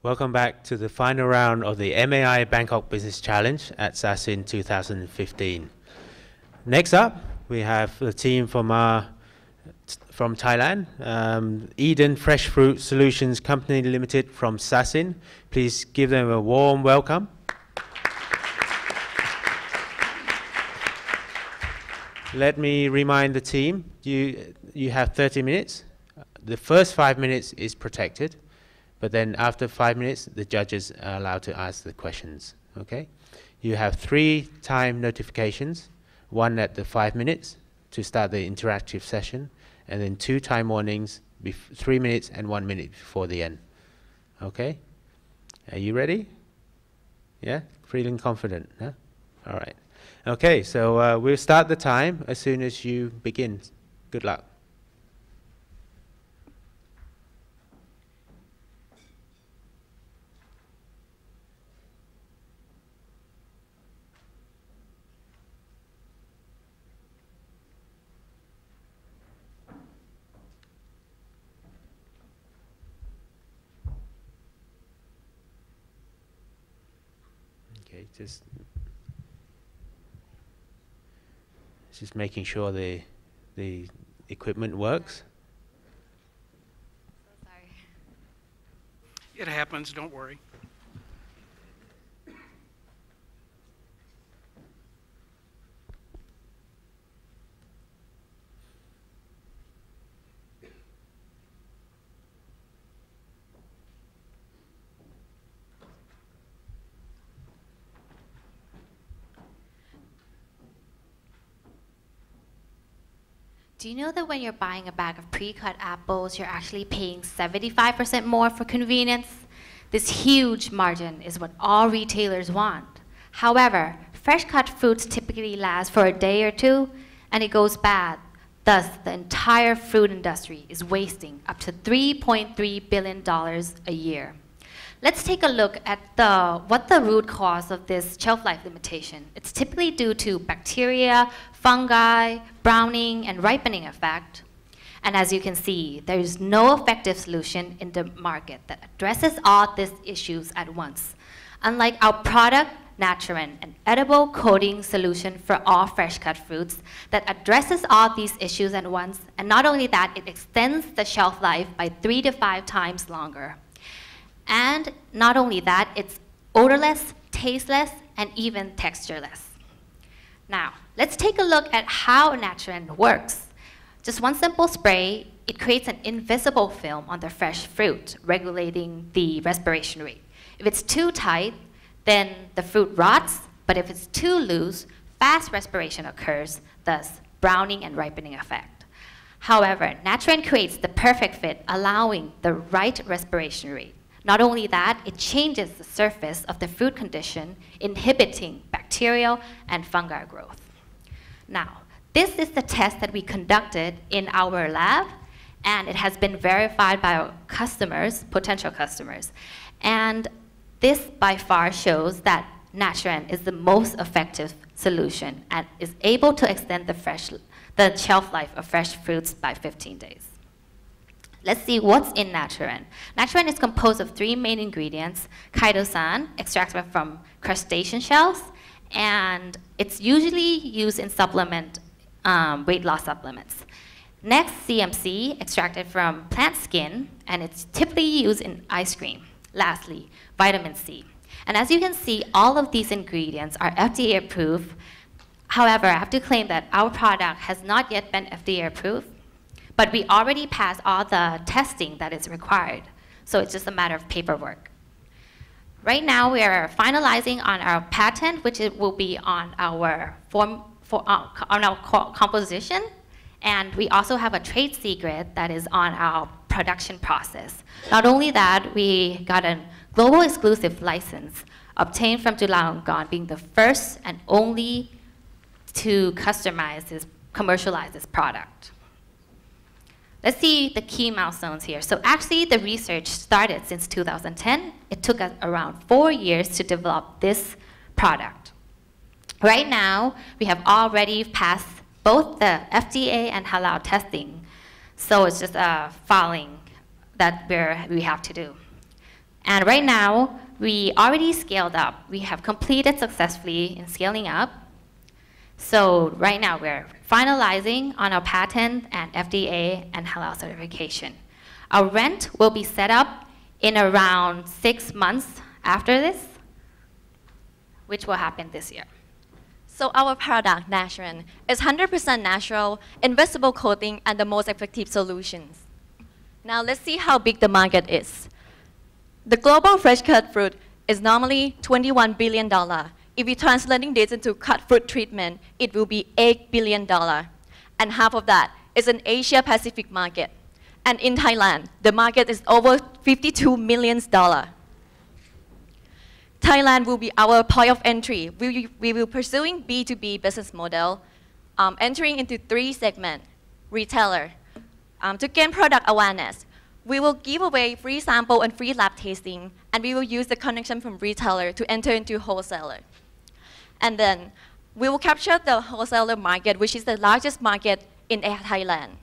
Welcome back to the final round of the MAI Bangkok Business Challenge at Sasin 2015. Next up, we have the team from Thailand, Eden Fresh Fruit Solutions Company Limited from Sasin. Please give them a warm welcome. Let me remind the team, you have 30 minutes. The first 5 minutes is protected. But then after 5 minutes, the judges are allowed to ask the questions, okay? You have 3 time notifications, one at the 5 minutes to start the interactive session, and then 2 time warnings, 3 minutes and 1 minute before the end, okay? Are you ready? Yeah, feeling confident, huh? All right. Okay, so we'll start the time as soon as you begin. Good luck. Okay, just making sure the equipment works. So sorry. It happens, don't worry. Do you know that when you're buying a bag of pre-cut apples, you're actually paying 75% more for convenience? This huge margin is what all retailers want. However, fresh cut fruits typically last for a day or two, and it goes bad. Thus, the entire fruit industry is wasting up to $3.3 billion a year. Let's take a look at what the root cause of this shelf life limitation. It's typically due to bacteria, fungi, browning, and ripening effect. And as you can see, there is no effective solution in the market that addresses all these issues at once. Unlike our product, Naturen, an edible coating solution for all fresh cut fruits that addresses all these issues at once, and not only that, it extends the shelf life by 3 to 5 times longer. And not only that, it's odorless, tasteless, and even textureless. Now, let's take a look at how Naturen works. Just one simple spray, it creates an invisible film on the fresh fruit, regulating the respiration rate. If it's too tight, then the fruit rots, but if it's too loose, fast respiration occurs, thus browning and ripening effect. However, Naturen creates the perfect fit, allowing the right respiration rate. Not only that, it changes the surface of the fruit condition, inhibiting bacterial and fungal growth. Now, this is the test that we conducted in our lab, and it has been verified by our customers, potential customers. And this by far shows that Naturen is the most effective solution and is able to extend the shelf life of fresh fruits by 15 days. Let's see what's in Naturen. Naturen is composed of 3 main ingredients: chitosan, extracted from crustacean shells, and it's usually used in weight loss supplements. Next, CMC, extracted from plant skin, and it's typically used in ice cream. Lastly, vitamin C. And as you can see, all of these ingredients are FDA approved. However, I have to claim that our product has not yet been FDA approved, but we already passed all the testing that is required. So it's just a matter of paperwork. Right now, we are finalizing on our patent, which will be on our composition. And we also have a trade secret that is on our production process. Not only that, we got a global exclusive license obtained from Chulalongkorn, being the first and only to commercialize this product. Let's see the key milestones here. So actually, the research started since 2010. It took us around 4 years to develop this product. Right now, we have already passed both the FDA and halal testing. So it's just following that we have to do. And right now, we already scaled up. We have completed successfully in scaling up. So right now, we're finalizing on our patent and FDA and halal certification. Our rent will be set up in around 6 months after this, which will happen this year. So our product, Natural, is 100% natural, invisible coating, and the most effective solutions. Now let's see how big the market is. The global fresh cut fruit is normally $21 billion. If we're translating this into cut fruit treatment, it will be $8 billion. And half of that is an Asia Pacific market. And in Thailand, the market is over $52 million. Thailand will be our point of entry. We will pursuing B2B business model, entering into 3 segments. Retailer, to gain product awareness, we will give away free sample and free lab tasting, and we will use the connection from retailer to enter into wholesaler. And then we will capture the wholesaler market, which is the largest market in Thailand.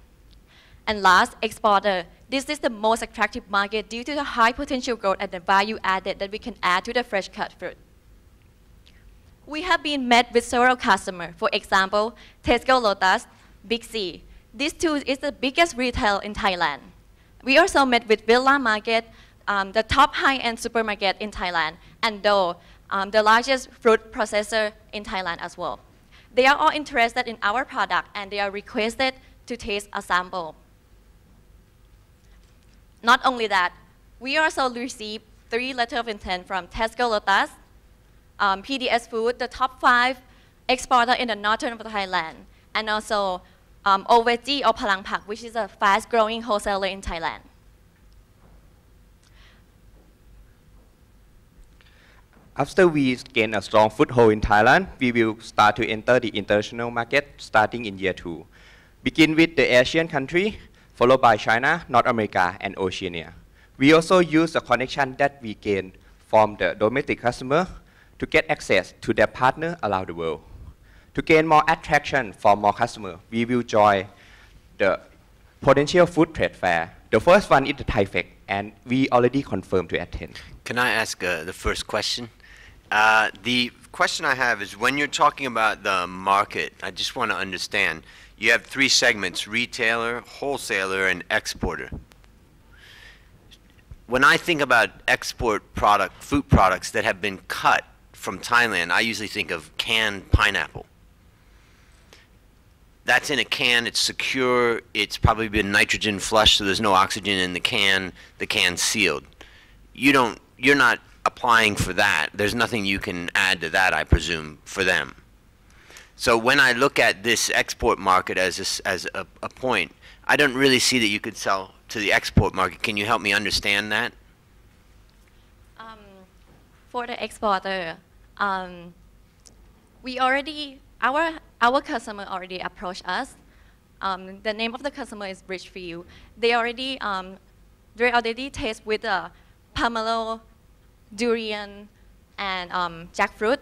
And last, exporter. This is the most attractive market due to the high potential growth and the value added that we can add to the fresh cut fruit. We have been met with several customers. For example, Tesco Lotus, Big C. This too is the biggest retail in Thailand. We also met with Villa Market, the top high-end supermarket in Thailand, and Dough, the largest fruit processor in Thailand as well. They are all interested in our product, and they are requested to taste a sample. Not only that, we also received 3 letters of intent from Tesco Lotus, PDS Food, the top 5 exporter in the northern of Thailand, and also Oveji or Palang Pak, which is a fast-growing wholesaler in Thailand. After we gain a strong foothold in Thailand, we will start to enter the international market starting in year 2. Begin with the Asian country, followed by China, North America, and Oceania. We also use the connection that we gain from the domestic customer to get access to their partner around the world. To gain more attraction from more customers, we will join the potential food trade fair. The first one is the Thai Fest, and we already confirmed to attend. Can I ask the first question? The question I have is when you're talking about the market, I just want to understand. You have 3 segments, retailer, wholesaler, and exporter. When I think about export fruit products that have been cut from Thailand, I usually think of canned pineapple. That's in a can, it's secure, it's probably been nitrogen flushed, so there's no oxygen in the can's sealed. You're not applying for that. There's nothing you can add to that, I presume, for them. So when I look at this export market as a point, I don't really see that you could sell to the export market. Can you help me understand that? For the exporter, our customer already approached us. The name of the customer is Richfield. They already taste with the pomelo, durian, and jackfruit.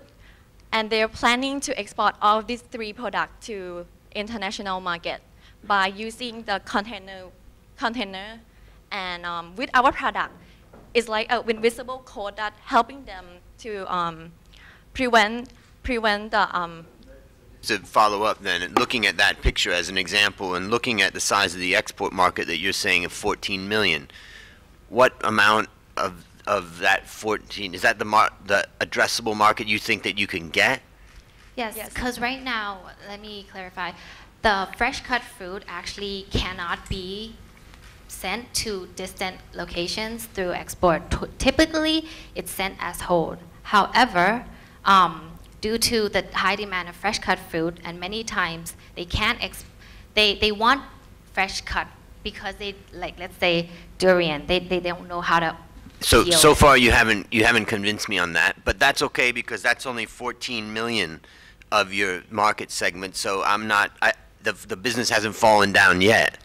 And they're planning to export all these 3 products to international market by using the container. And with our product, it's like an invisible coat that helping them to prevent the To follow up then, and looking at that picture as an example and looking at the size of the export market that you're saying of 14 million, what amount of that 14, is that the addressable market you think that you can get? Yes, because right now, let me clarify, the fresh cut fruit actually cannot be sent to distant locations through export. Typically, it's sent as whole. However, due to the high demand of fresh cut fruit, and many times they can't, they want fresh cut because they, like, let's say durian, they don't know how to. So far you haven't convinced me on that, but that's okay because that's only 14 million of your market segment. So the business hasn't fallen down yet.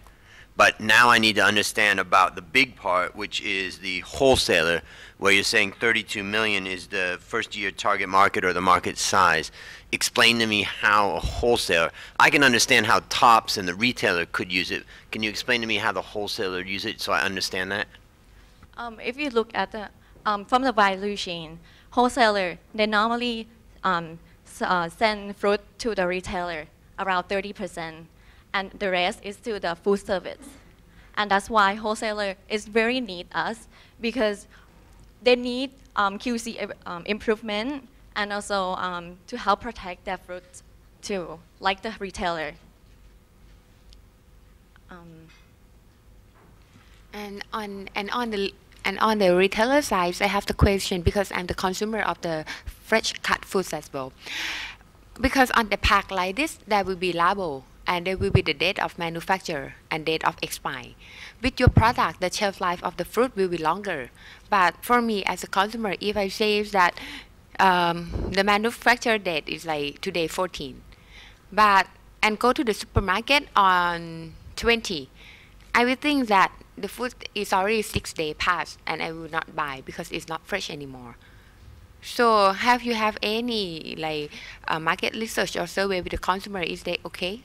But now I need to understand about the big part, which is the wholesaler, where you're saying 32 million is the first year target market or the market size. Explain to me how a wholesaler, I can understand how Tops and the retailer could use it. Can you explain to me how the wholesaler use it so I understand that? If you look at the from the value chain, wholesaler, they normally send fruit to the retailer around 30%, and the rest is to the food service. And that's why wholesaler is very need us, because they need QC improvement and also to help protect their fruit too, like the retailer. And on the retailer side, I have the question because I'm the consumer of the fresh cut foods as well. Because on the pack like this, there will be label and there will be the date of manufacture and date of expire. With your product, the shelf life of the fruit will be longer. But for me as a consumer, if I say that the manufacture date is like today 14, and go to the supermarket on 20, I will think that the food is already 6 days past and I will not buy because it's not fresh anymore. So have you have any like market research or survey with the consumer? Is they okay?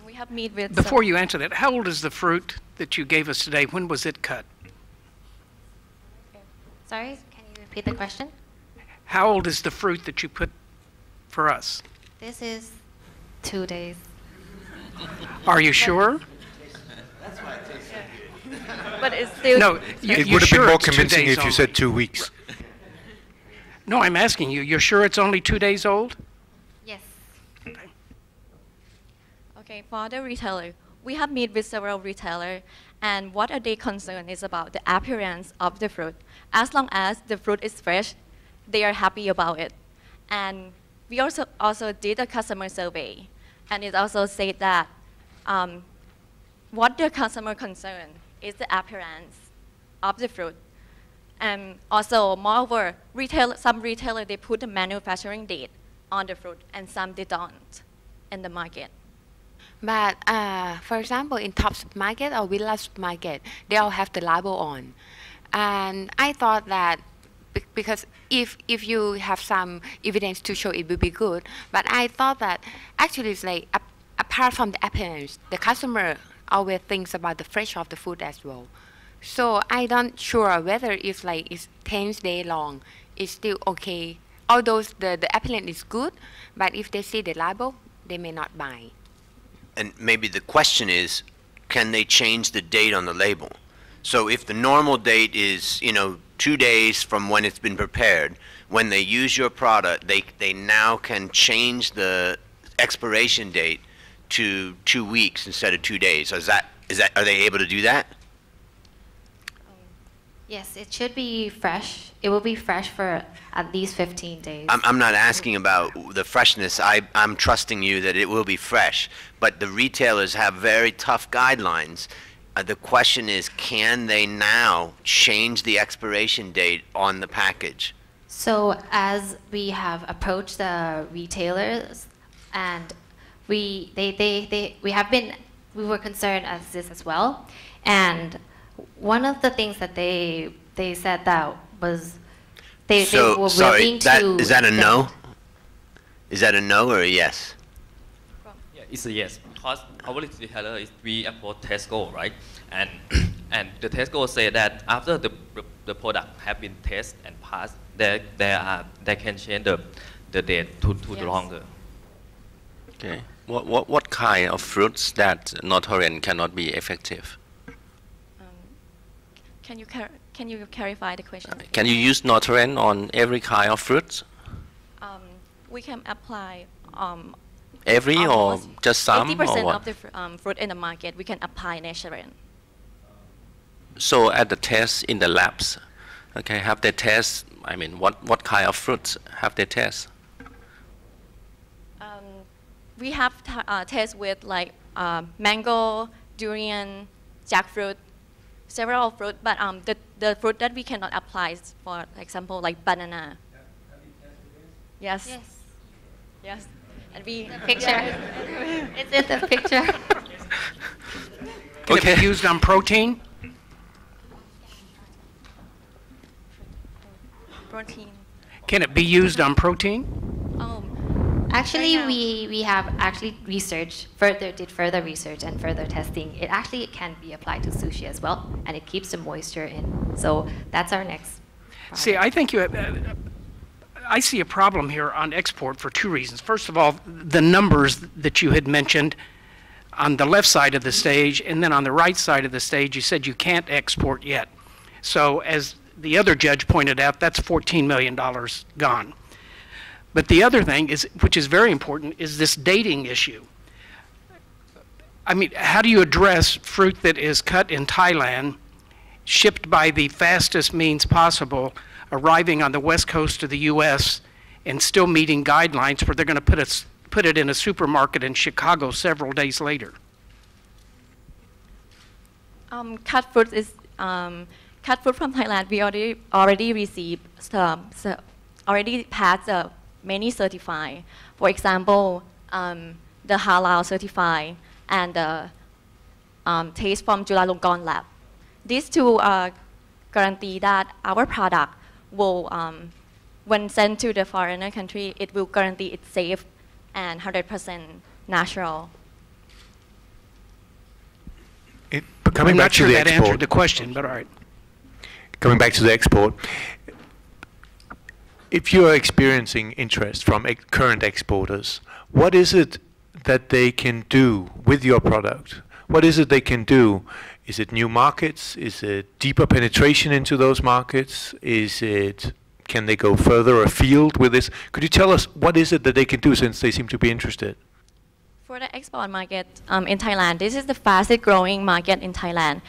We have meet with. Before you answer that, how old is the fruit that you gave us today? When was it cut? Sorry, can you repeat the question? How old is the fruit that you put for us? This is 2 days. Are you sure? But it's still. No, It you're would have been sure more it's 2 convincing days if you old? said 2 weeks. No, I'm asking you. You're sure it's only 2 days old? Yes. Okay, for the retailer, we have met with several retailers, and what are they concerned is about the appearance of the fruit. As long as the fruit is fresh, they are happy about it. And we also did a customer survey, and it also said that what the customer concern is the appearance of the fruit. And also, moreover, some retailer they put the manufacturing date on the fruit, and some they don't in the market. But for example, in top supermarket or villa supermarket, they all have the label on. And I thought that because if you have some evidence to show it will be good, but I thought that actually it's like apart from the appearance, the customer always thinks about the fresh of the food as well. So I don't sure whether it's like it's 10 days long, it's still okay. Although the appearance is good, but if they see the label, they may not buy. And maybe the question is, can they change the date on the label? So if the normal date is, 2 days from when it's been prepared, when they use your product, they now can change the expiration date to 2 weeks instead of 2 days. Are they able to do that? Yes, it should be fresh. It will be fresh for at least 15 days. I'm not asking about the freshness. I'm trusting you that it will be fresh. But the retailers have very tough guidelines. The question is, can they now change the expiration date on the package? So as we have approached the retailers, and we were concerned as this as well, and one of the things that they said that was they were willing to. Is that a no? Is that a no or a yes? Yeah, it's a yes, because our retailer is we approach Tesco, right? And the Tesco say that after the product have been tested and passed, they can change the date to Yes. longer. Okay. What kind of fruits that not-tolerant cannot be effective? Can you clarify the question? Can you use not-tolerant on every kind of fruits? We can apply Every or almost just some or 80% what? of the fruit in the market we can apply natural. So at the test in the labs, okay, have they test? I mean, what kind of fruits have they test? We have tests with like mango, durian, jackfruit, several fruit, but the fruit that we cannot apply is, for example, like banana. Yes. Yes. Yes. And we The picture. It's in the picture. Can it Okay. be used on protein? protein. Can it be used on protein? Actually, Right now. we have actually did further research and further testing. It actually can be applied to sushi as well, and it keeps the moisture in. So that's our next. See, I think you have, I see a problem here on export for two reasons. First of all, the numbers that you had mentioned on the left side of the stage, and then on the right side of the stage, you said you can't export yet. So as the other judge pointed out, that's $14 million gone. But the other thing is, which is very important, is this dating issue. I mean, how do you address fruit that is cut in Thailand, shipped by the fastest means possible, arriving on the west coast of the U.S., and still meeting guidelines where they're going to put it in a supermarket in Chicago several days later? Cut fruit is cut fruit from Thailand. We already received already passed many certified. For example, the halal certified and the taste from Chulalongkorn lab. These two guarantee that our product will, when sent to the foreigner country, it will guarantee it's safe and 100% natural. I'm not sure that answered the question, but all right. Coming back to the export, if you are experiencing interest from current exporters, what is it that they can do with your product? What is it they can do? Is it new markets? Is it deeper penetration into those markets? Can they go further afield with this? Could you tell us what is it that they can do, since they seem to be interested? For the export market in Thailand, this is the fastest growing market in Thailand.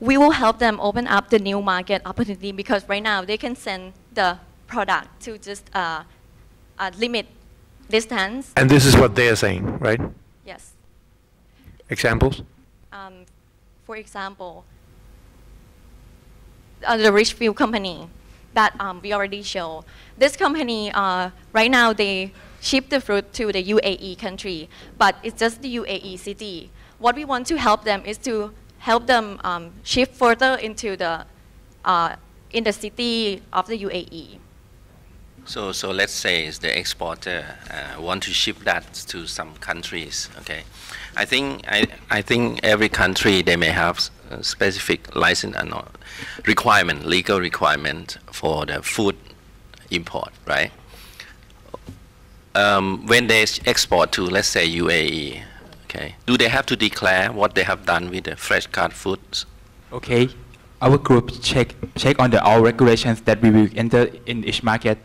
We will help them open up the new market opportunity, because right now they can send the product to just a limit distance. And this is what they are saying, right? Yes. Examples? For example, the Richfield company that we already show. This company, right now they ship the fruit to the UAE country, but it's just the UAE city. What we want to help them is to help them ship further into the in the city of the UAE. So let's say the exporter want to ship that to some countries. Okay, I think every country they may have a specific license and requirement, legal requirement for the food import, right? When they export to, let's say, UAE, okay, do they have to declare what they have done with the fresh cut foods? Okay, our group check on all regulations that we will enter in each market.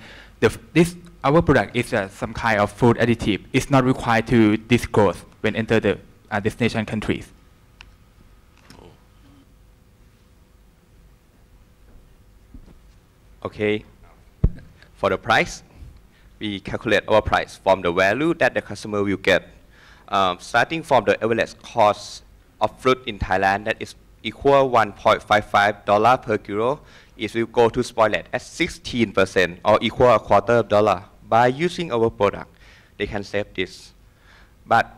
Our product is some kind of food additive. It's not required to disclose when enter the destination countries. Okay, for the price, we calculate our price from the value that the customer will get. Starting from the average cost of fruit in Thailand, that is equal $1.55 per kilo, it will go to spoilage at 16% or equal $0.25. By using our product, they can save this, but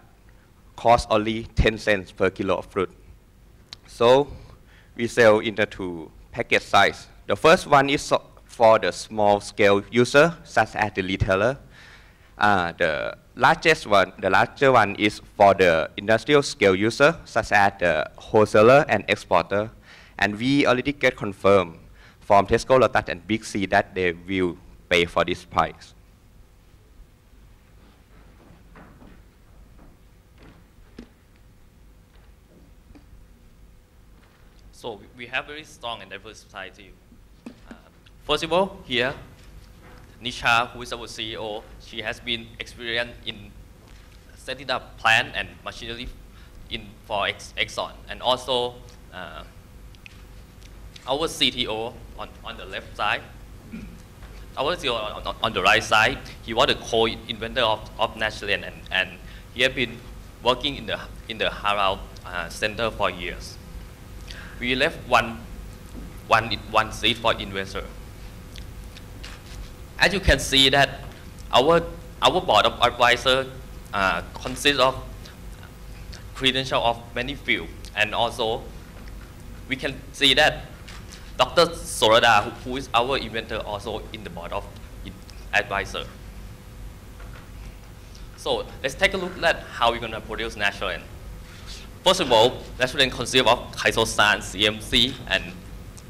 cost only 10 cents per kilo of fruit. So we sell in the two package size. The first one is for the small scale user, such as the retailer. The larger one is for the industrial scale user, such as the wholesaler and exporter. And we already get confirmed from Tesco, Lotus, and Big C that they will pay for this price. So we have very strong and diverse society. First of all, here, Nisha, who is our CEO, she has been experienced in setting up plant and machinery for Exxon. And also, our CTO on the left side, our CTO on the right side, he was the co-inventor of Naturally, and he has been working in the Halal Center for years. We left one seat for investor. As you can see that our board of advisors consists of credentials of many fields, and also we can see that Dr. Sorada, who is our inventor, also in the board of advisor. So let's take a look at how we're going to produce Naturally. First of all, Naturally consists of chrysosan, CMC, and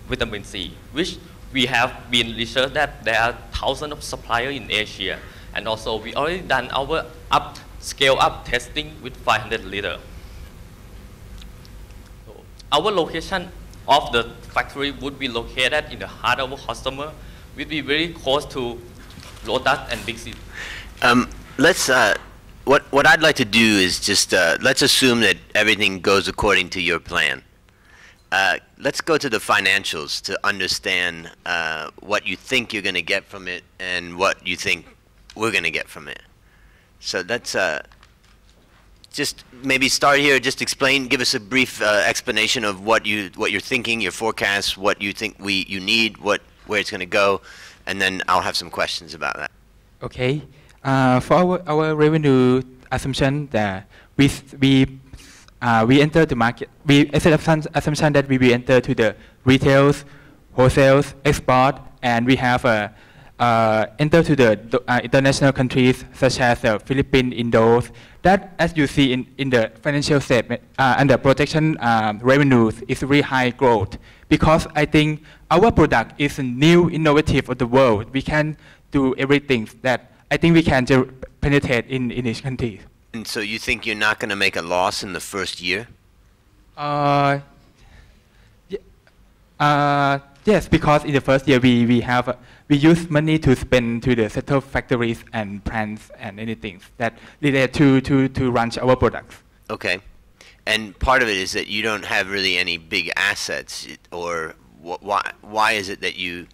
vitamin C, which we have been researched that there are thousands of suppliers in Asia, and also we already done our scale up testing with 500 liter. So our location of the factory would be located in the heart of our customer, would be very close to Lotus and Big City. What I'd like to do is just let's assume that everything goes according to your plan. Let's go to the financials to understand what you think you're going to get from it and what you think we're going to get from it. So let's just maybe start here. Just explain, give us a brief explanation of what you're thinking, your forecast, what you think you need, where it's going to go, and then I'll have some questions about that. Okay. For our revenue assumption that we enter the market, we assumption that we will enter to the retails, wholesales, export, and we have enter to the international countries such as the Philippines, Indo. That, as you see in the financial statement and the projection revenues is really high growth, because I think our product is a new innovative of the world. We can do everything that I think we can penetrate in each country. And so you think you're not going to make a loss in the first year? Yes, because in the first year we use money to spend to the settle factories and plants and anything that related to run our products. Okay, and part of it is that you don't have really any big assets, or why is it that you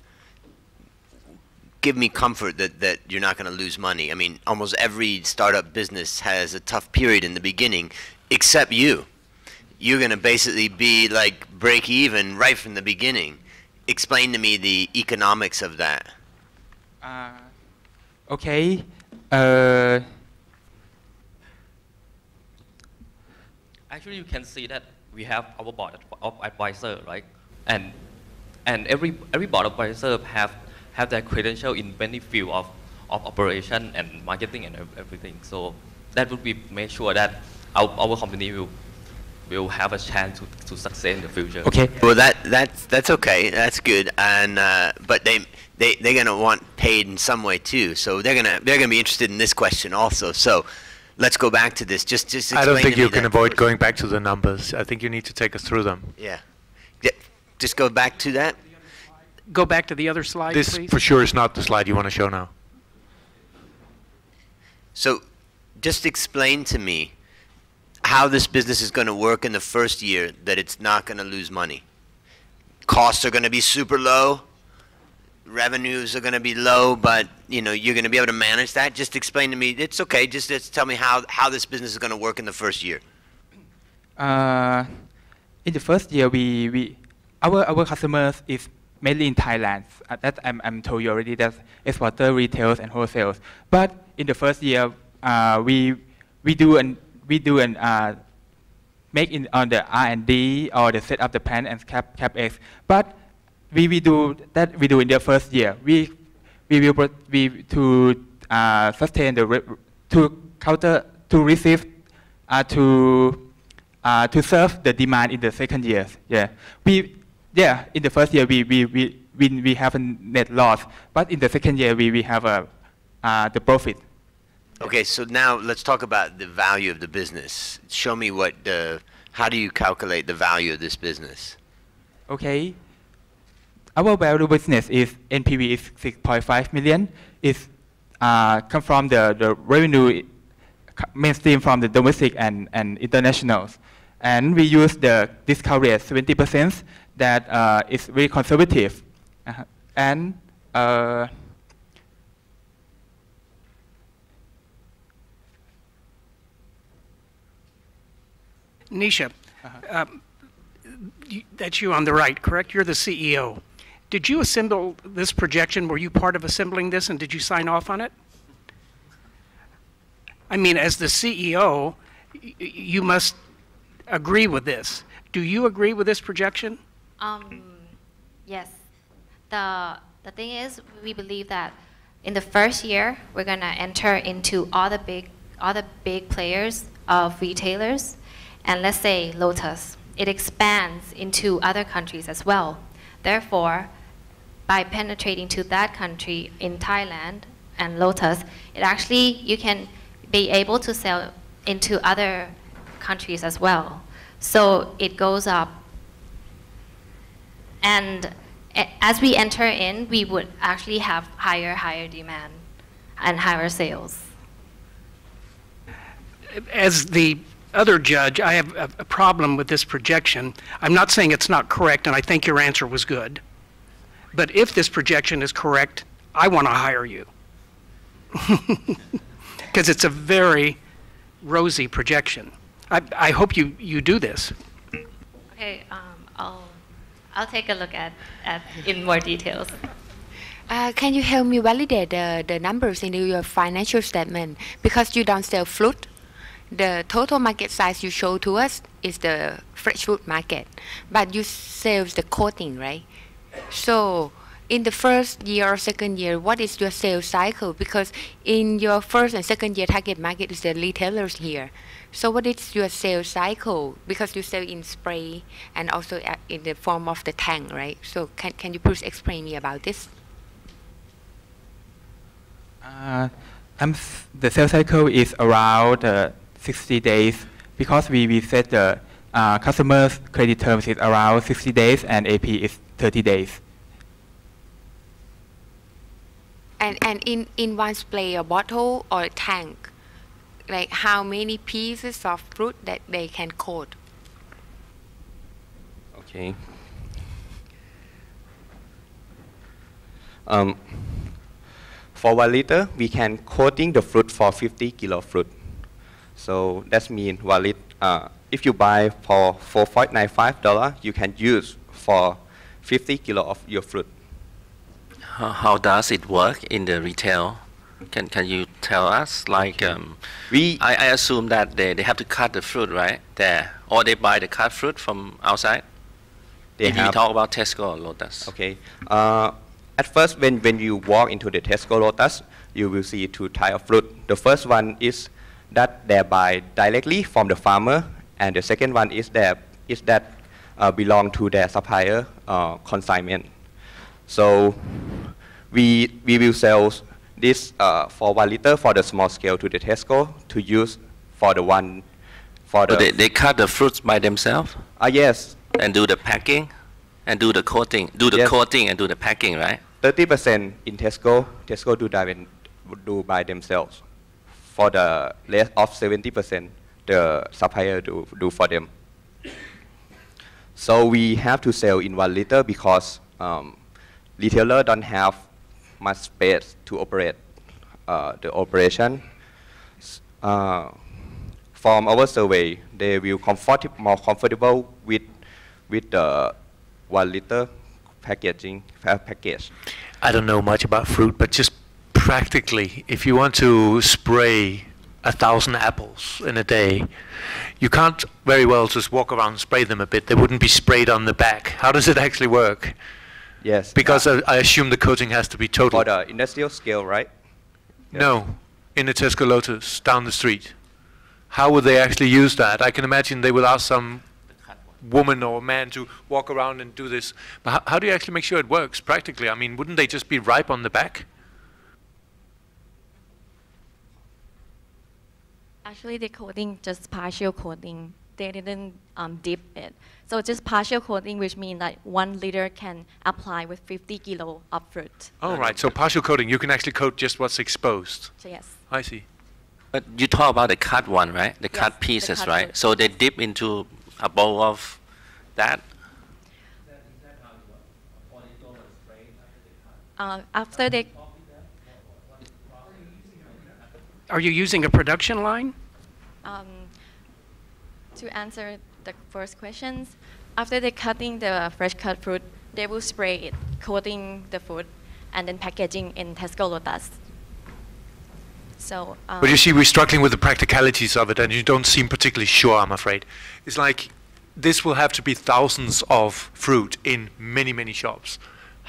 give me comfort that you're not going to lose money? I mean, almost every startup business has a tough period in the beginning, except you. You're going to basically be like break even right from the beginning. Explain to me the economics of that. Okay. Actually, you can see that we have our board of advisor, right? And every board of advisor have their credential in many field of operation and marketing and everything. So that would be make sure that our company will have a chance to succeed in the future. Okay. Well, that's okay. That's good. And but they're gonna want paid in some way too. So they're gonna be interested in this question also. So let's go back to this. Just explain. I don't think to me you can that avoid first. going back to the numbers. I think you need to take us through them. Yeah. Just go back to that. Go back to the other slide, This please. for sure is not the slide you want to show now. So just explain to me how this business is going to work in the first year, that it's not going to lose money. Costs are going to be super low. Revenues are going to be low, but you're going to be able to manage that. Just explain to me. It's okay. Just tell me how this business is going to work in the first year. In the first year, our customers is mainly in Thailand. That I'm told you already. That's exporter, retails, and wholesales. But in the first year, we do make in on the R&D or the set up the plant and CapEx. But we do in the first year. We will to sustain to receive to serve the demand in the second year. In the first year we have a net loss, but in the second year we have the profit. Okay, so now let's talk about the value of the business. Show me how do you calculate the value of this business? Okay. Our value business is NPV is 6.5 million. It's come from the revenue mainstream from the domestic and internationals. And we use the discount rate 70% that is very conservative. And Nisha, that's you on the right, correct? You're the CEO. Did you assemble this projection? Were you part of assembling this, and did you sign off on it? I mean, as the CEO, you must agree with this. Do you agree with this projection? Yes. The thing is, we believe that in the first year, we're gonna enter into all the big players of retailers, and let's say Lotus. It expands into other countries as well. Therefore, by penetrating to that country in Thailand and Lotus, it actually, you can be able to sell into other countries as well. So it goes up. And as we enter in, we would actually have higher demand and higher sales. As the other judge, I have a problem with this projection. I'm not saying it's not correct, and I think your answer was good. But if this projection is correct, I want to hire you. Because it's a very rosy projection. I hope you do this. Okay, I'll take a look at in more details. Can you help me validate the numbers in your financial statement? Because you don't sell fruit. The total market size you show to us is the fresh fruit market, but you sell the coating, right? So in the first year or second year, what is your sales cycle? Because in your first and second year target market is the retailers here. So what is your sales cycle? Because you sell in spray and also in the form of the tank, right? So can you please explain me about this? The sales cycle is around 60 days because we set the customer's credit terms is around 60 days and AP is 30 days. And in one spray or bottle or a tank, like how many pieces of fruit that they can coat? Okay. For 1 liter, we can coating the fruit for 50 kilo fruit. So that means 1 liter, if you buy for $4.95, you can use for 50 kilo of your fruit. How does it work in the retail? Can you tell us? Like, I assume that they have to cut the fruit, right? There, or they buy the cut fruit from outside. If you talk about Tesco or Lotus. Okay. At first, when you walk into the Tesco Lotus, you will see 2 types of fruit. The first one is that they buy directly from the farmer, and the second one is that belong to their supplier consignment. So we will sell this for 1 liter for the small scale to the Tesco to use for the one for the. So they cut the fruits by themselves. Yes. And do the packing, and do the coating, coating and do the packing, right? 30% in Tesco do by themselves. For the rest of 70%, the supplier do for them. So we have to sell in 1 liter because retailer don't have much space to operate the operation. From our survey, they will more comfortable with the 1 liter package. I don't know much about fruit, but just practically, if you want to spray 1,000 apples in a day, you can't very well just walk around and spray them a bit. They wouldn't be sprayed on the back. How does it actually work? Yes. Because I assume the coating has to be total. For the industrial scale, right? Yes. No, in a Tesco Lotus down the street. How would they actually use that? I can imagine they will ask some woman or man to walk around and do this. But how do you actually make sure it works practically? I mean, wouldn't they just be ripe on the back? Actually, the coating just partial coating. They didn't dip it. So just partial coating, which means that 1 liter can apply with 50 kilo of fruit. Oh, right. So partial coating, you can actually coat just what's exposed. So yes. I see. But you talk about the cut one, right? The cut pieces, cut right? fruit. So they dip into a bowl of that. After they Are you using a production line? To answer the first questions, after they cutting the fresh cut fruit, they will spray it, coating the food, and then packaging in Tesco Lotus. So. But you see, we're struggling with the practicalities of it, and you don't seem particularly sure, I'm afraid. It's like this will have to be thousands of fruit in many, many shops.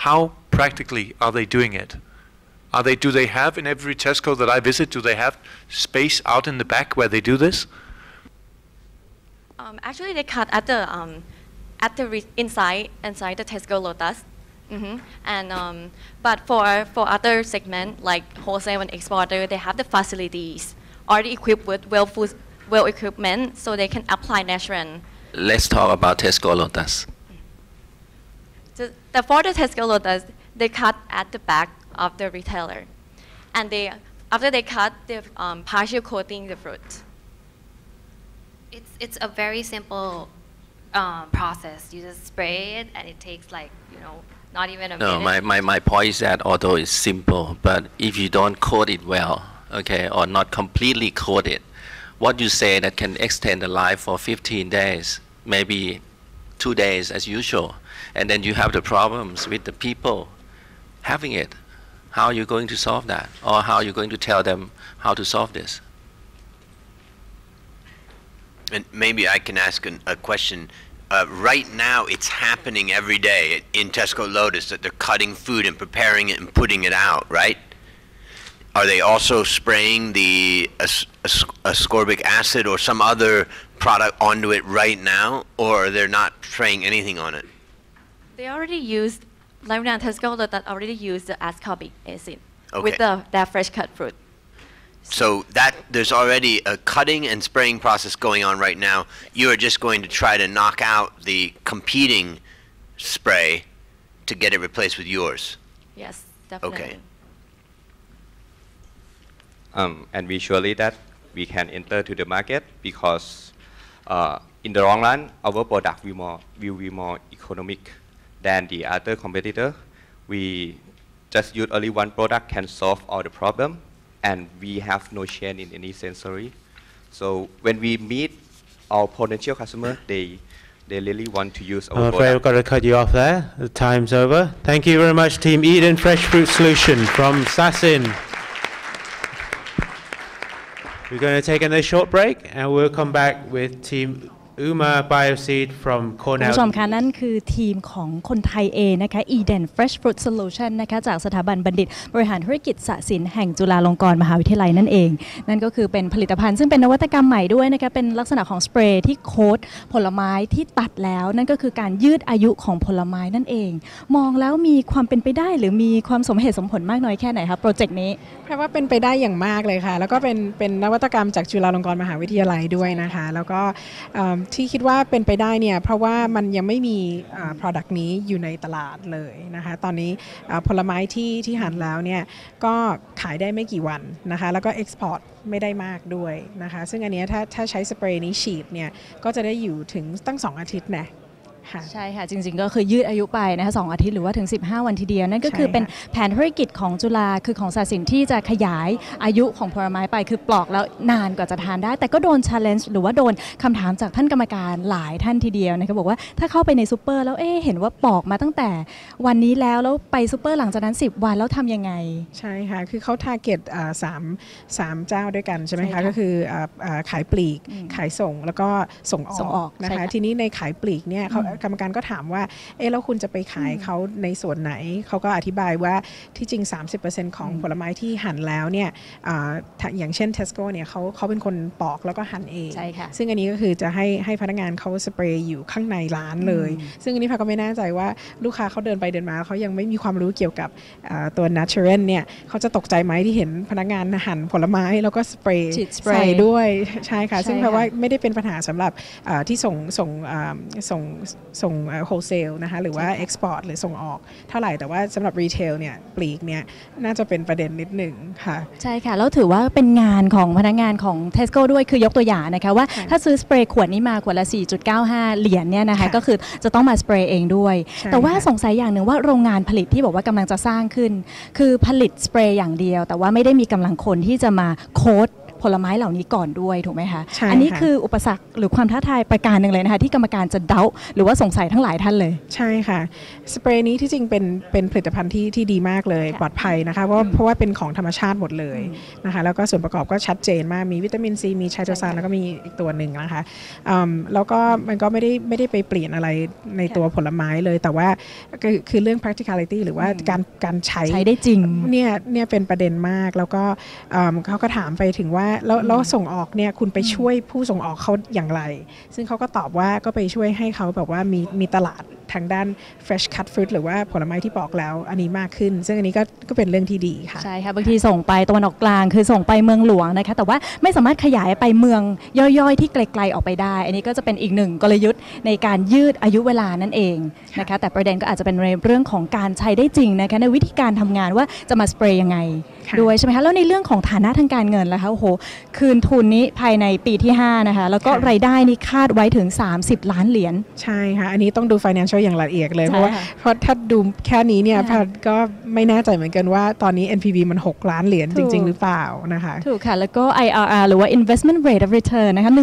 How practically are they doing it? Do they have in every Tesco that I visit, do they have space out in the back where they do this? Actually, they cut at the at the inside the Tesco Lotus. And but for other segment like wholesale and exporter, they have the facilities already equipped with well equipment, so they can apply natural. Let's talk about Tesco Lotus. For the Tesco Lotus, they cut at the back of the retailer, and after they cut, they partial coating the fruit. It's a very simple process. You just spray it, and it takes like not even a minute. No, my point is that although it's simple, but if you don't coat it well, okay, or not completely coat it, what you say that can extend the life for 15 days, maybe 2 days as usual, and then you have the problems with the people having it. How are you going to solve that? Or how are you going to tell them how to solve this? And maybe I can ask a question. Right now, it's happening every day in Tesco Lotus that they're cutting food and preparing it and putting it out, right? Are they also spraying the ascorbic acid or some other product onto it right now, or they're not spraying anything on it? They already used, like now Tesco Lotus already used the ascorbic acid with their fresh cut fruit. So that there's already a cutting and spraying process going on right now. You are just going to try to knock out the competing spray to get it replaced with yours. Yes, definitely. Okay. And we surely that we can enter to the market because in the long run, our product will be more economic than the other competitor. We just use only one product can solve all the problem. And we have no change in any sensory. So when we meet our potential customer, they really want to use our product. I'm afraid I've got to cut you off there. The time's over. Thank you very much, Team Eden Fresh Fruit Solution from Sasin. We're going to take another short break, and we'll come back with Team Uma Bioseed from คุณ Cornell. ผู้ชมคะนั่นคือทีมของคนไทยเองนะคะ Eden Fresh Fruit Solution นะคะจากสถาบันบัณฑิตบริหารธุรกิจสสินแห่งจุฬาลงกรณ์มหาวิทยาลัยนั่นเองนั่นก็คือเป็นผลิตภัณฑ์ซึ่งเป็นนวัตกรรมใหม่ด้วยนะคะเป็นลักษณะของสเปรย์ที่โค้ดผลไม้ที่ตัดแล้วนั่นก็คือการยืดอายุของผลไม้นั่นเองมองแล้วมีความเป็นไปได้หรือมีความสมเหตุสมผลมากน้อยแค่ไหนคะโปรเจกต์นี้แปลว่าเป็นไปได้อย่างมากเลยค่ะแล้วก็เป็นนวัตกรรมจากจุฬาลงกรณ์มหาวิทยาลัยด้วยนะคะแล้วก็ที่คิดว่าเป็นไปได้เนี่ยเพราะว่ามันยังไม่มี product นี้อยู่ในตลาดเลยนะคะตอนนี้ผลไม้ที่หั่นแล้วเนี่ยก็ขายได้ไม่กี่วันนะคะแล้วก็ export ไม่ได้มากด้วยนะคะซึ่งอันนี้ถ้าใช้สเปรย์นี้ฉีดเนี่ยก็จะได้อยู่ถึงตั้ง2 อาทิตย์นะใช่ค่ะจริงๆก็คือยืดอายุไปนะคะ2 อาทิตย์หรือว่าถึง15 วันทีเดียวนั่นก็คือเป็นแผนธุรกิจของจุฬาคือของสสินที่จะขยายอายุของผลไม้ไปคือปลอกแล้วนานกว่าจะทานได้แต่ก็โดน challenge หรือว่าโดนคำถามจากท่านกรรมการหลายท่านทีเดียวนะคะบอกว่าถ้าเข้าไปในซูเปอร์แล้วเห็นว่าปลอกมาตั้งแต่วันนี้แล้วไปซูเปอร์หลังจากนั้น10 วันแล้วทำยังไงใช่ค่ะคือเขา target 3เจ้าด้วยกันใช่ไหมคะก็คือขายปลีกขายส่งแล้วก็ส่งออกนะคะทีนี้ในขายปลีกเนี่ยกรรมการก็ถามว่าแล้วคุณจะไปขายเขาในส่วนไหนเขาก็อธิบายว่าที่จริง 30% ของผลไม้ที่หั่นแล้วเนี่ยอย่างเช่น Tesco เนี่ยเขาเป็นคนปอกแล้วก็หั่นเองซึ่งอันนี้ก็คือจะให้พนักงานเขาสเปรย์อยู่ข้างในร้านเลยซึ่งอันนี้พาก็ไม่แน่ใจว่าลูกค้าเขาเดินไปเดินมาเขายังไม่มีความรู้เกี่ยวกับตัว natural เนี่ยเขาจะตกใจไหมที่เห็นพนักงานหั่นผลไม้แล้วก็สเปรย์ใส่ด้วยใช่ค่ะซึ่งแปลว่าไม่ได้เป็นปัญหาสำหรับที่ส่งโฮลเซลนะคะหรือว่าเอ็กซ์พอร์ตหรือส่งออกเท่าไหร่แต่ว่าสำหรับรีเทลเนี่ยปลีกเนี่ยน่าจะเป็นประเด็นนิดหนึ่งค่ะใช่ค่ะแล้วถือว่าเป็นงานของพนักงานของ Tesco ด้วยคือยกตัวอย่างนะคะว่าถ้าซื้อสเปรย์ขวดนี้มาขวดละ 4.95 เหรียญเนี่ยนะคะก็คือจะต้องมาสเปรย์เองด้วยแต่ว่าสงสัยอย่างหนึ่งว่าโรงงานผลิตที่บอกว่ากำลังจะสร้างขึ้นคือผลิตสเปรย์อย่างเดียวแต่ว่าไม่ได้มีกำลังคนที่จะมาโค้ดผลไม้เหล่านี้ก่อนด้วยถูกไหมคะอันนี้คืออุปสรรคหรือความท้าทายประการหนึ่งเลยนะคะที่กรรมการจะเดาหรือว่าสงสัยทั้งหลายท่านเลยใช่ค่ะสเปรย์นี้ที่จริงเป็นผลิตภัณฑ์ที่ดีมากเลยปลอดภัยนะคะเพราะว่าเป็นของธรรมชาติหมดเลยนะคะแล้วก็ส่วนประกอบก็ชัดเจนมากมีวิตามินซีมีไชโตซานแล้วก็มีอีกตัวหนึ่งนะคะแล้วก็มันก็ไม่ได้ไปเปลี่ยนอะไรในตัวผลไม้เลยแต่ว่าคือเรื่อง practicality หรือว่าการใช้ได้จริงเนี่ยเป็นประเด็นมากแล้วก็เขาก็ถามไปถึงว่า แล้วส่งออกเนี่ยคุณไปช่วยผู้ส่งออกเขาอย่างไรซึ่งเขาก็ตอบว่าก็ไปช่วยให้เขาแบบว่ามีตลาดทางด้าน fresh cut fruit หรือว่าผลไม้ที่ปอกแล้วอันนี้มากขึ้นซึ่งอันนี้ก็เป็นเรื่องที่ดีค่ะใช่ค่ะบางทีส่งไปตะวันออกกลางคือส่งไปเมืองหลวงนะคะแต่ว่าไม่สามารถขยายไปเมืองย่อยๆที่ไกลๆออกไปได้อันนี้ก็จะเป็นอีกหนึ่งกลยุทธ์ในการยืดอายุเวลานั่นเองนะคะแต่ประเด็นก็อาจจะเป็นเรื่องของการใช้ได้จริงนะคะในวิธีการทำงานว่าจะมาสเปรย์ยังไงด้วยใช่ไหมคะแล้วในเรื่องของฐานะทางการเงินล่ะคะโอ้โหคืนทุนนี้ภายในปีที่5นะคะแล้วก็รายได้นี่คาดไว้ถึง30 ล้านเหรียญใช่ค่ะอันนี้ต้องดู financial อย่างละเอียดเลยเพราะถ้าดูแค่นี้เนี่ยก็ไม่แน่ใจเหมือนกันว่าตอนนี้ NPV มัน6 ล้านเหรียญจริงๆหรือเปล่านะคะถูกค่ะแล้วก็ IRR หรือว่า investment rate of return นะคะ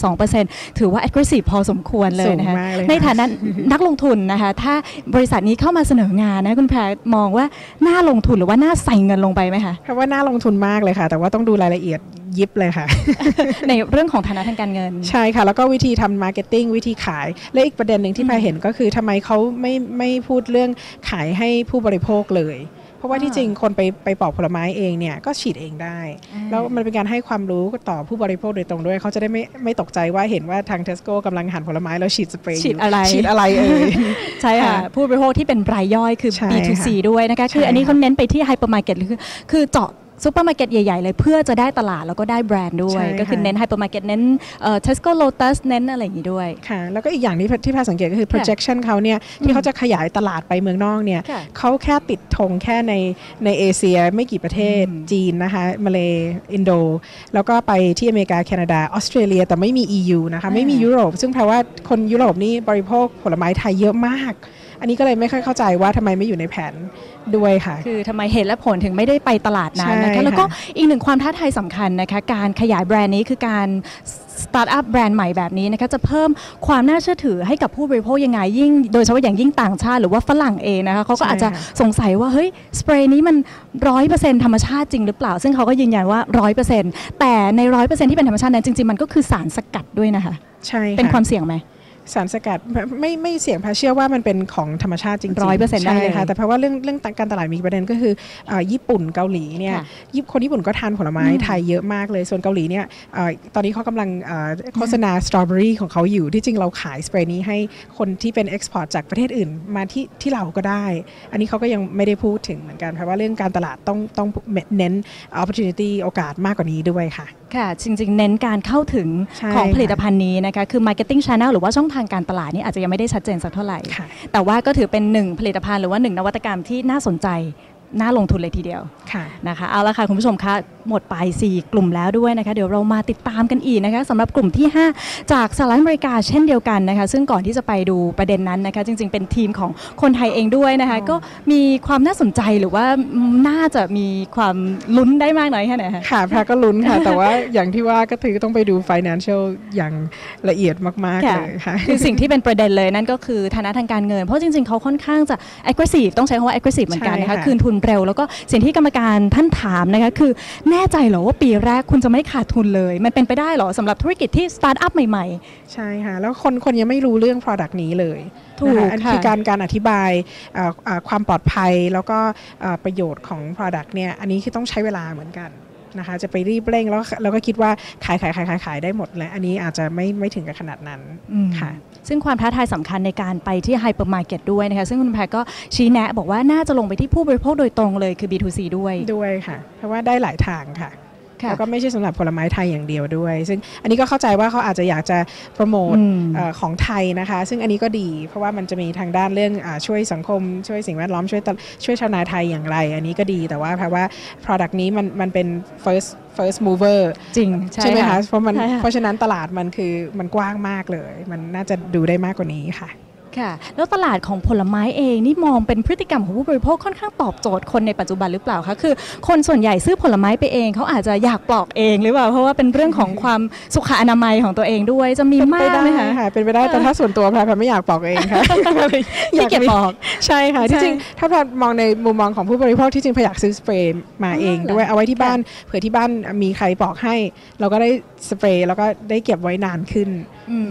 122%ถือว่า aggressive พอสมควรเลยนะคะในฐานะนักลงทุนนะคะถ้าบริษัทนี้เข้ามาเสนองานนะคุณแพรมองว่าน่าลงทุนหรือว่าน่าใส่เงินลงไปไหมคะเพราะว่าน่าลงทุนมากเลยค่ะแต่ว่าต้องดูรายละเอียดยิบเลยค่ะ ในเรื่องของฐานะทางการเงินใช่ค่ะแล้วก็วิธีทำมาร์เก็ตติ้งวิธีขายและอีกประเด็นหนึ่งที่แพรเห็นก็คือทำไมเขาไม่พูดเรื่องขายให้ผู้บริโภคเลยเพราะว่าที่จริงคนไปปอกผลไม้เองเนี่ยก็ฉีดเองได้แล้วมันเป็นการให้ความรู้ต่อผู้บริโภคโดยตรงด้วยเขาจะได้ไม่ตกใจว่าเห็นว่าทาง Tesco กำลังหั่นผลไม้แล้วฉีดสเปรย์ฉีดอะไรใช่ค่ะผู้บริโภคที่เป็นรายย่อยคือ B2C ด้วยนะคะคืออันนี้เขาเน้นไปที่ไฮเปอร์มาร์เก็ตคือเจาะซูเปอร์มาร์เก็ตใหญ่ๆเลยเพื่อจะได้ตลาดแล้วก็ได้แบรนด์ด้วยก็คือเน้นไฮเปอร์มาร์เก็ตเน้นTesco Lotus เน้นอะไรอย่างนี้ด้วยค่ะแล้วก็อีกอย่างที่แพรสังเกตก็คือ projection เขาเนี่ยที่เขาจะขยายตลาดไปเมืองนอกเนี่ยเขาแค่ติดธงแค่ในเอเชียไม่กี่ประเทศจีนนะคะมาเลอินโดแล้วก็ไปที่อเมริกาแคนาดาออสเตรเลียแต่ไม่มี EU นะคะไม่มียุโรปซึ่งแปลว่าคนยุโรปนี่บริโภคผลไม้ไทยเยอะมากอันนี้ก็เลยไม่ค่อยเข้าใจว่าทำไมไม่อยู่ในแผนด้วยค่ะคือทำไมเหตุและผลถึงไม่ได้ไปตลาดนั้นนะคะแล้วก็อีกหนึ่งความท้าทายสำคัญนะคะการขยายแบรนด์นี้คือการสตาร์ทอัพแบรนด์ใหม่แบบนี้นะคะจะเพิ่มความน่าเชื่อถือให้กับผู้บริโภคยังไงยิ่งโดยเฉพาะอย่างยิ่งต่างชาติหรือว่าฝรั่งเองนะคะเขาก็อาจจะสงสัยว่าเฮ้ยสเปรย์นี้มัน 100% ธรรมชาติจริงหรือเปล่าซึ่งเขาก็ยืนยันว่า 100% แต่ใน 100% ที่เป็นธรรมชาตินั้นจริงๆมันก็คือสารสกัดด้วยนะคะใช่เป็นความเสี่ยงไหมสารสกัดไม่เสี่ยงเพราะเชื่อว่ามันเป็นของธรรมชาติจริงๆใช่ค่ะแต่เพราะว่าเรื่องการตลาดมีประเด็นก็คือญี่ปุ่นเกาหลีเนี่ยคนญี่ปุ่นก็ทานผลไม้ไทยเยอะมากเลยส่วนเกาหลีเนี่ยตอนนี้เขากำลังโฆษณาสตรอเบอรี่ของเขาอยู่ที่จริงเราขายสเปรย์นี้ให้คนที่เป็นเอ็กซ์พอร์ตจากประเทศอื่นมาที่เราก็ได้อันนี้เขาก็ยังไม่ได้พูดถึงเหมือนกันเพราะว่าเรื่องการตลาดต้องเน้น opportunity โอกาสมากกว่านี้ด้วยค่ะค่ะจริงๆเน้นการเข้าถึงของผลิตภัณฑ์นี้นะคะคือ marketing channel หรือว่าช่องทางการตลาดนี่อาจจะยังไม่ได้ชัดเจนสักเท่าไหร่แต่ว่าก็ถือเป็นหนึ่งผลิตภัณฑ์หรือว่าหนึ่งนวัตกรรมที่น่าสนใจน่าลงทุนเลยทีเดียวนะคะเอาละค่ะคุณผู้ชมคะหมดไป4กลุ่มแล้วด้วยนะคะเดี๋ยวเรามาติดตามกันอีกนะคะสำหรับกลุ่มที่5จากสหรัฐอเมริกาเช่นเดียวกันนะคะซึ่งก่อนที่จะไปดูประเด็นนั้นนะคะจริงๆเป็นทีมของคนไทยเองด้วยนะคะก็มีความน่าสนใจหรือว่าน่าจะมีความลุ้นได้มากน้อยแค่ไหนคะค่ะแพรก็ลุ้นค่ะแต่ว่าอย่างที่ว่าก็คือต้องไปดู financial อย่างละเอียดมากๆเลยค่ะคือสิ่งที่เป็นประเด็นเลยนั่นก็คือฐานะทางการเงินเพราะจริงๆเขาค่อนข้างจะ aggressive ต้องใช้คำว่า aggressive เหมือนกันนะคะคืนทุนเร็วแล้วก็สิ่งที่กรรมการท่านถามนะคะคือแน่ใจเหรอว่าปีแรกคุณจะไม่ขาดทุนเลยมันเป็นไปได้เหรอสำหรับธุรกิจที่สตาร์ทอัพใหม่ๆใช่ค่ะแล้วคนยังไม่รู้เรื่อง product นี้เลยถูกค่ะคือการอธิบายความปลอดภัยแล้วก็ประโยชน์ของ product เนี่ยอันนี้คือต้องใช้เวลาเหมือนกันนะคะจะไปรีบเร่งแล้วก็คิดว่าขายได้หมดเลยอันนี้อาจจะไม่ถึงกับขนาดนั้นค่ะซึ่งความท้าทายสำคัญในการไปที่ไฮเปอร์มาร์เก็ตด้วยนะคะซึ่งคุณแพรก็ชี้แนะบอกว่าน่าจะลงไปที่ผู้บริโภคโดยตรงเลยคือ B2C ด้วยค่ะเพราะว่าได้หลายทางค่ะแล้วก็ไม่ใช่สำหรับผลไม้ไทยอย่างเดียวด้วยซึ่งอันนี้ก็เข้าใจว่าเขาอาจจะอยากจะโปรโมทของไทยนะคะซึ่งอันนี้ก็ดีเพราะว่ามันจะมีทางด้านเรื่องช่วยสังคมช่วยสิ่งแวดล้อมช่วยชาวนาไทยอย่างไรอันนี้ก็ดีแต่ว่าเพราะว่า product นี้มันเป็น first mover จริงใช่ไหมคะเพราะฉะนั้นตลาดมันกว้างมากเลยมันน่าจะดูได้มากกว่านี้ค่ะค่ะแล้วตลาดของผลไม้เองนี่มองเป็นพฤติกรรมของผู้บริโภคค่อนข้างตอบโจทย์คนในปัจจุบันหรือเปล่าคะคือคนส่วนใหญ่ซื้อผลไม้ไปเองเขาอาจจะอยากปลอกเองหรือเปล่าเพราะว่าเป็นเรื่องของความสุขอนามัยของตัวเองด้วยจะมีมากไหมคะเป็นไปได้แต่ถ้าส่วนตัวแพรไม่อยากปลอกเองค่ะอยากเก็บปลอกใช่ค่ะที่จริงถ้าแพรมองในมุมมองของผู้บริโภคที่จริงแพรอยากซื้อสเปรย์มาเองด้วยเอาไว้ที่บ้านเผื่อที่บ้านมีใครปลอกให้เราก็ได้สเปรย์แล้วก็ได้เก็บไว้นานขึ้น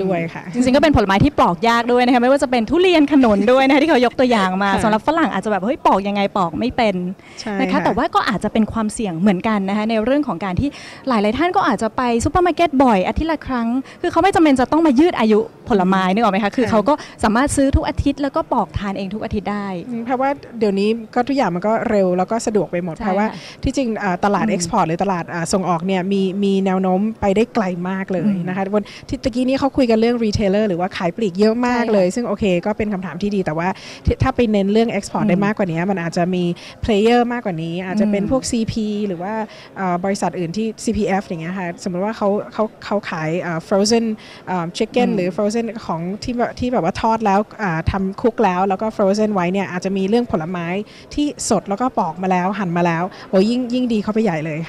ด้วยค่ะจริงๆก็เป็นผลไม้ที่ปอกยากด้วยนะคะไม่ว่าจะเป็นทุเรียนขนุนด้วยนะคะที่เขายกตัวอย่างมาสำหรับฝรั่งอาจจะแบบเฮ้ยปอกยังไงปอกไม่เป็นนะคะแต่ว่าก็อาจจะเป็นความเสี่ยงเหมือนกันนะคะในเรื่องของการที่หลายๆท่านก็อาจจะไปซูเปอร์มาร์เก็ตบ่อยอาทิตย์ละครั้งคือเขาไม่จำเป็นจะต้องมายืดอายุผลไม้นึกออกไหมคะคือเขาก็สามารถซื้อทุกอาทิตย์แล้วก็ปอกทานเองทุกอาทิตย์ได้เพราะว่าเดี๋ยวนี้ก็ทุกอย่างมันก็เร็วแล้วก็สะดวกไปหมดเพราะว่าที่จริงตลาดเอ็กซ์พอร์ตหรือตลาดส่งออกเนี่ยมีแนวโน้มไปได้ไกลมากเลยนะคะวันที่ตะกี้นี้เขาคุยกันเรื่องรีเทลเลอร์หรือว่าขายปลีกเยอะมากเลยซึ่งโอเคก็เป็นคำถามที่ดีแต่ว่าถ้าไปเน้นเรื่องเอ็กซ์พอร์ตได้มากกว่านี้มันอาจจะมีเพลเยอร์มากกว่านี้อาจจะเป็นพวก CP หรือว่าบริษัทอื่นที่ CPF อย่างเงี้ยค่ะสมมติว่าเขาขายfrozen chicken หรือ frozen ของที่แบบว่าทอดแล้วทำคุกแล้วก็ frozen ไว้เนี่ยอาจจะมีเรื่องผลไม้ที่สดแล้วก็ปอกมาแล้วหั่นมาแล้วโอ้ยิ่งดีเข้าไปใหญ่เลย